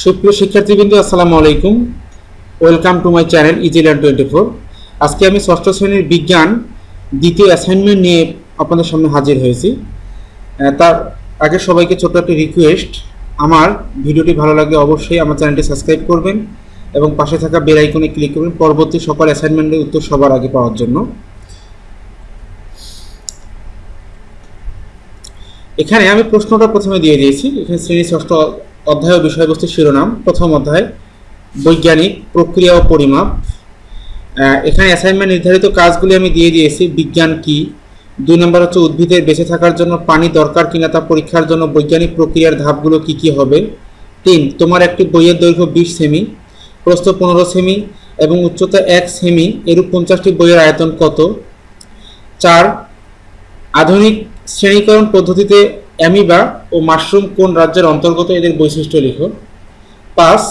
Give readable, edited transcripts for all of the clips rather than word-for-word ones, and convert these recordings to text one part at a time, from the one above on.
সুপ্রিয় শিক্ষার্থীবৃন্দ, আসসালামু আলাইকুম। Welcome to my channel easy learn 24। আজকে আমি ষষ্ঠ শ্রেণীর বিজ্ঞান দ্বিতীয় অ্যাসাইনমেন্ট নিয়ে আপনাদের সামনে হাজির হয়েছি। তার আগে সবাইকে ছোট্ট একটা রিকোয়েস্ট, আমার ভিডিওটি ভালো লাগলে অবশ্যই আমার চ্যানেলটি সাবস্ক্রাইব করবেন এবং পাশে থাকা বেল আইকনে ক্লিক করবেন পরবর্তী সকল অ্যাসাইনমেন্টের উত্তর সবার আগে পাওয়ার জন্য। এখানে আমি প্রশ্নটা প্রথমে দিয়ে দিয়েছি। এখানে শ্রেণী ষষ্ঠ অধ্যায় ও বিষয়বস্তু শিরোনাম। প্রথম অধ্যায় বৈজ্ঞানিক প্রক্রিয়া ও পরিমাপ। এখানে অ্যাসাইনমেন্ট নির্ধারিত কাজগুলি আমি দিয়ে দিয়েছি। বিজ্ঞান কি, 2 নম্বর হচ্ছে উদ্ভিদের বেঁচে থাকার জন্য পানি দরকার কিনা তা পরীক্ষার জন্য বৈজ্ঞানিক প্রক্রিয়ার ধাপগুলো কি কি হবে। 3, তোমার একটি বইয়ের দৈর্ঘ্য 20 সেমি, প্রস্থ 15 সেমি এবং উচ্চতা 1 সেমি, এরূপ 50টি বইয়ের আয়তন কত। 4, আধুনিক শ্রেণীকরণ পদ্ধতিতে অ্যামিবা ও মাশরুম কোন রাজ্যের অন্তর্গত, এদের বৈশিষ্ট্য লিখো। 5,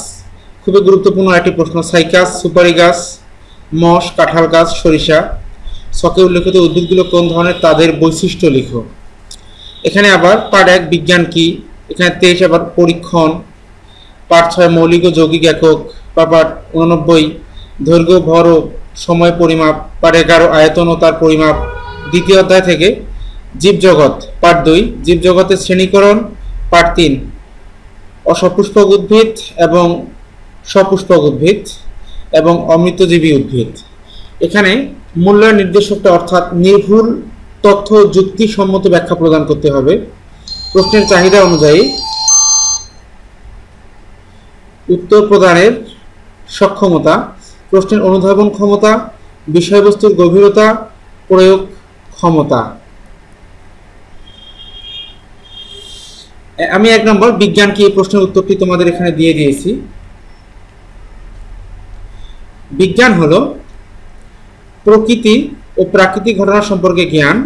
খুবই গুরুত্বপূর্ণ একটি প্রশ্ন, সাইকাস, সুপারি গাছ, মশ, কাঁঠাল গাছ, সরিষা ছকে উল্লেখিত উদ্ভিদগুলো কোন ধরনের, তাদের বৈশিষ্ট্য লিখো। এখানে আবার পার্ট 1 বিজ্ঞান কি, এখানে 23 আবার পরীক্ষণ। পার্ট 6 মৌলিক ও যৌগিক একক। পার্ট 89 দৈর্ঘ্য, ভর ও সময় পরিমাপ। পার্ট 11 আয়তন ও তার পরিমাপ। দ্বিতীয় অধ্যায় থেকে জীবজগৎ। পার্ট 2 জীবজগতের শ্রেণীকরণ। পার্ট 3 অসপুষ্পক উদ্ভিদ এবং সপুষ্পক উদ্ভিদ এবং অমৃতজীবী উদ্ভিদ। এখানে মূল্যায়ন নির্দেশকটা অর্থাৎ নির্ভুল তথ্য যুক্তিসম্মত ব্যাখ্যা প্রদান করতে হবে। প্রশ্নের চাহিদা অনুযায়ী উত্তর প্রদানের সক্ষমতা, প্রশ্নের অনুধাবন ক্ষমতা, বিষয়বস্তুর গভীরতা, প্রয়োগ ক্ষমতা। আমি 1 নম্বর বিজ্ঞান কি এই প্রশ্নের উত্তরটি তোমাদের এখানে দিয়ে দিয়েছি। বিজ্ঞান হলো প্রকৃতি ও প্রাকৃতিক ঘটনা সম্পর্কে জ্ঞান,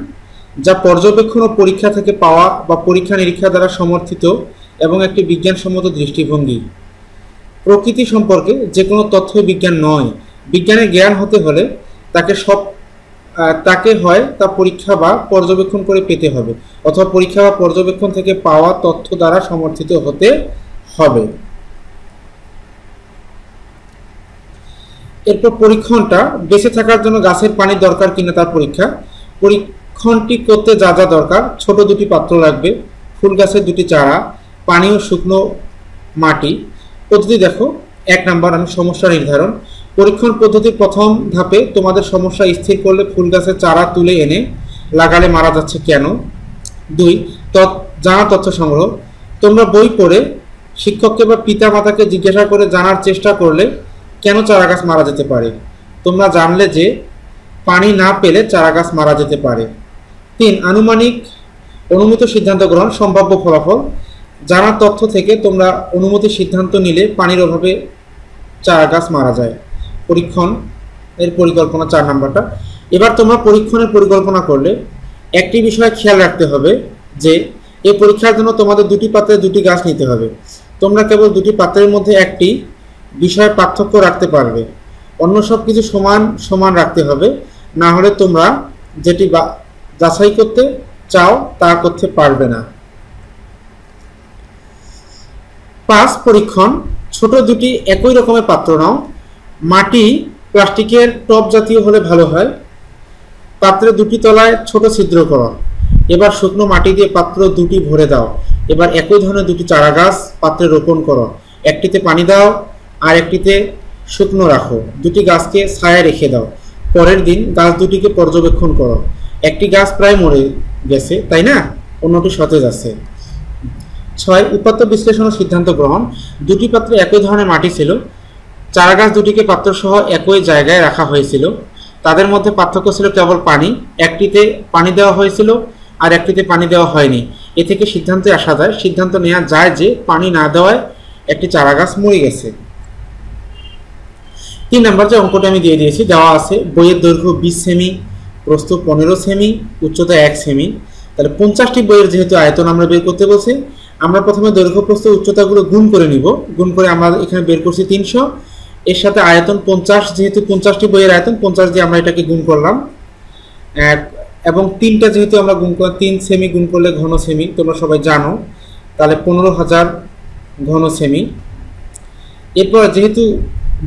যা পর্যবেক্ষণ ও পরীক্ষা থেকে পাওয়া বা পরীক্ষা নিরীক্ষা দ্বারা সমর্থিত এবং একটি বিজ্ঞানসম্মত দৃষ্টিভঙ্গি। প্রকৃতি সম্পর্কে যে কোনো তথ্য বিজ্ঞান নয়। বিজ্ঞানের জ্ঞান হতে হলে তাকে হয় তা পরীক্ষা বা পর্যবেক্ষণ করে পেতে হবে, অথবা পরীক্ষা বা পর্যবেক্ষণ থেকে পাওয়া তথ্য দ্বারা সমর্থিত হতে হবে। এরপর পরীক্ষণটা, বেঁচে থাকার জন্য গাছের পানি দরকার কিনা তার পরীক্ষা। পরীক্ষণটি করতে যা যা দরকার, ছোট 2টি পাত্র লাগবে, ফুল গাছের 2টি চারা, পানি ও শুকনো মাটি। পদ্ধতি দেখো। 1 নম্বর আমি সমস্যা নির্ধারণ। পরীক্ষণ পদ্ধতির প্রথম ধাপে তোমাদের সমস্যা স্থির করলে ফুল গাছের চারা তুলে এনে লাগালে মারা যাচ্ছে কেন। 2, জানা তথ্য সংগ্রহ। তোমরা বই পড়ে শিক্ষককে বা পিতা মাতাকে জিজ্ঞাসা করে জানার চেষ্টা করলে কেন চারা গাছ মারা যেতে পারে। তোমরা জানলে যে পানি না পেলে চারা গাছ মারা যেতে পারে। 3, আনুমানিক অনুমিত সিদ্ধান্ত গ্রহণ, সম্ভাব্য ফলাফল। জানার তথ্য থেকে তোমরা অনুমতি সিদ্ধান্ত নিলে পানির অভাবে চারা গাছ মারা যায়। পরীক্ষণ এর পরিকল্পনা 4 নম্বরটা। এবার তোমরা পরীক্ষণের পরিকল্পনা করলে একটি বিষয় খেয়াল রাখতে হবে যে এই পরীক্ষার জন্য তোমাদের 2টি পাত্রে 2টি গাছ নিতে হবে। তোমরা কেবল 2টি পাত্রের মধ্যে একটি বিষয় পার্থক্য রাখতে পারবে, অন্য সব কিছু সমান সমান রাখতে হবে, না হলে তোমরা যেটি যাচাই করতে চাও তা করতে পারবে না। 5, পরীক্ষণ। ছোট 2টি একই রকমের পাত্র নাও। মাটি প্লাস্টিকের টব জাতীয় হলে ভালো হয়। পাত্রের 2টি তলায় ছোট ছিদ্র করো। এবার শুকনো মাটি দিয়ে পাত্র 2টি ভরে দাও। এবার একই ধরনের 2টি চারা গাছ পাত্রে রোপণ করো। একটিতে পানি দাও আর একটিতে শুকনো রাখো। 2টি গাছকে ছায়ায় রেখে দাও। পরের দিন গাছ 2টিকে পর্যবেক্ষণ করো। একটি গাছ প্রায় মরে গেছে, তাই না, অন্যটি সতেজ আছে। 6, উপাত্ত বিশ্লেষণ ও সিদ্ধান্ত গ্রহণ। 2টি পাত্রে একই ধরনের মাটি ছিল। চারা গাছ 2টিকে পাত্র সহ একই জায়গায় রাখা হয়েছিল। তাদের মধ্যে পার্থক্য ছিল কেবল পানি। একটিতে পানি দেওয়া হয়েছিল আর একটিতে পানি দেওয়া হয়নি। এ থেকে সিদ্ধান্তে আসা যায়, সিদ্ধান্ত নেওয়া যায় যে পানি না দেওয়ায় একটি চারা গাছ মরে গেছে। 3 নম্বর যে অঙ্কটা আমি দিয়ে দিয়েছি, দেওয়া আছে বইয়ের দৈর্ঘ্য 20 সেমি, প্রস্থ 15 সেমি, উচ্চতা 1 সেমি। তাহলে 50টি বইয়ের যেহেতু আয়তন আমরা বের করতে বলছি, আমরা প্রথমে দৈর্ঘ্য, প্রস্থ, উচ্চতাগুলো গুণ করে নিব। গুণ করে আমরা এখানে বের করছি 300। এর সাথে আয়তন 50, যেহেতু 50টি বইয়ের আয়তন 50 দিয়ে আমরা এটাকে গুণ করলাম। এবং 3টা যেহেতু আমরা গুণ করলাম, 3 সেমি গুণ করলে ঘন সেমি, তোমরা সবাই জানো। তাহলে 15,000 ঘন সেমি। এরপর যেহেতু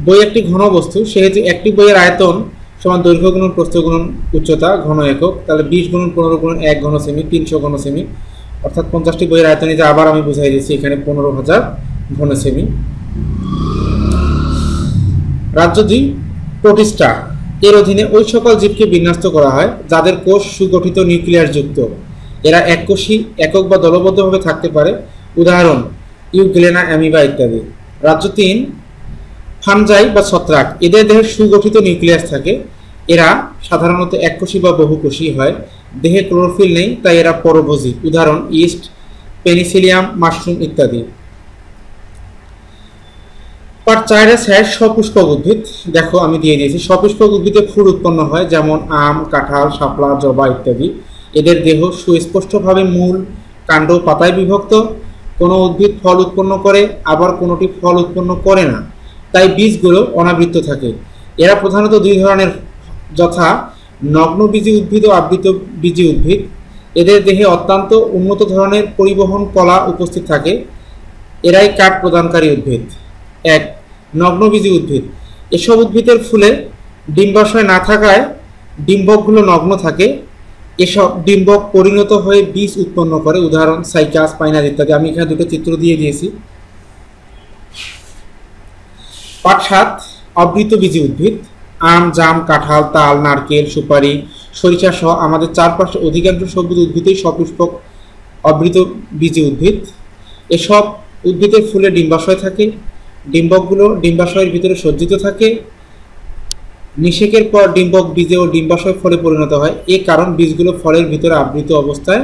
বই একটি ঘন বস্তু, সেহেতু একটি বইয়ের আয়তন সমান দৈর্ঘ্য গুণন প্রস্থ গুণন উচ্চতা ঘন একক, তাহলে 20 গুণন 15 গুণন 1 ঘন সেমি 300 ঘন সেমি, অর্থাৎ 50টি বইয়ের আয়তন। যে আবার আমি বুঝাই দিচ্ছি, এখানে 15,000 ঘন সেমি। রাজ্য 2 প্রোটিস্টা, এর অধীনে ওই সকল জীবকে বিন্যস্ত করা হয় যাদের কোষ সুগঠিত নিউক্লিয়াস যুক্ত। এরা এককোষী, একক বা দলবদ্ধভাবে থাকতে পারে, উদাহরণ ইউগ্লেনা, অ্যামিবা ইত্যাদি। রাজ্য 3 ফানজাই বা ছত্রাক, এদের দেহে সুগঠিত নিউক্লিয়াস থাকে। এরা সাধারণত এককোষী বা বহুকোষী হয়। দেহে ক্লোরোফিল নেই, তাই এরা পরভোজী, উদাহরণ ইস্ট, পেনিসিলিয়াম, মাশরুম ইত্যাদি। পার্ট 4 সপুষ্পক উদ্ভিদ। দেখো আমি দিয়ে দিয়েছি, সপুষ্পক উদ্ভিদে ফুল উৎপন্ন হয়, যেমন আম, কাঁঠাল, শাপলা, জবা ইত্যাদি। এদের দেহ সুস্পষ্টভাবে মূল, কাণ্ড, পাতায় বিভক্ত। কোনো উদ্ভিদ ফল উৎপন্ন করে, আবার কোনোটি ফল উৎপন্ন করে না, তাই বীজগুলো অনাবৃত থাকে। এরা প্রধানত 2 ধরনের, যথা নগ্নবীজী উদ্ভিদ ও আবৃত বীজী উদ্ভিদ। এদের দেহে অত্যন্ত উন্নত ধরনের পরিবহন কলা উপস্থিত থাকে। এরাই কাঠ প্রদানকারী উদ্ভিদ। 1 নগ্নবীজী উদ্ভিদ, এসব উদ্ভিদের ফুলে ডিম্বাশয় না থাকায় ডিম্বকগুলো নগ্ন থাকে। এসব ডিম্বক পরিণত হয়ে বীজ উৎপন্ন করে, উদাহরণ সাইকাস, পাইনাস ইত্যাদি। আমি এখানে দুটো চিত্র দিয়ে দিয়েছি। পার্ট 7 অবৃত বীজী উদ্ভিদ। আম, জাম, কাঁঠাল, তাল, নারকেল, সুপারি, সরিষা সহ আমাদের চারপাশে অধিকাংশ সবুজ উদ্ভিদই সপুষ্পক অবৃত বীজী উদ্ভিদ। এসব উদ্ভিদের ফুলে ডিম্বাশয় থাকে। ডিম্বকগুলো ডিম্বাশয়ের ভিতরে সজ্জিত থাকে। নিষেকের পর ডিম্বক বীজে ও ডিম্বাশয় ফলে পরিণত হয়। এ কারণ বীজগুলো ফলের ভিতরে আবৃত অবস্থায়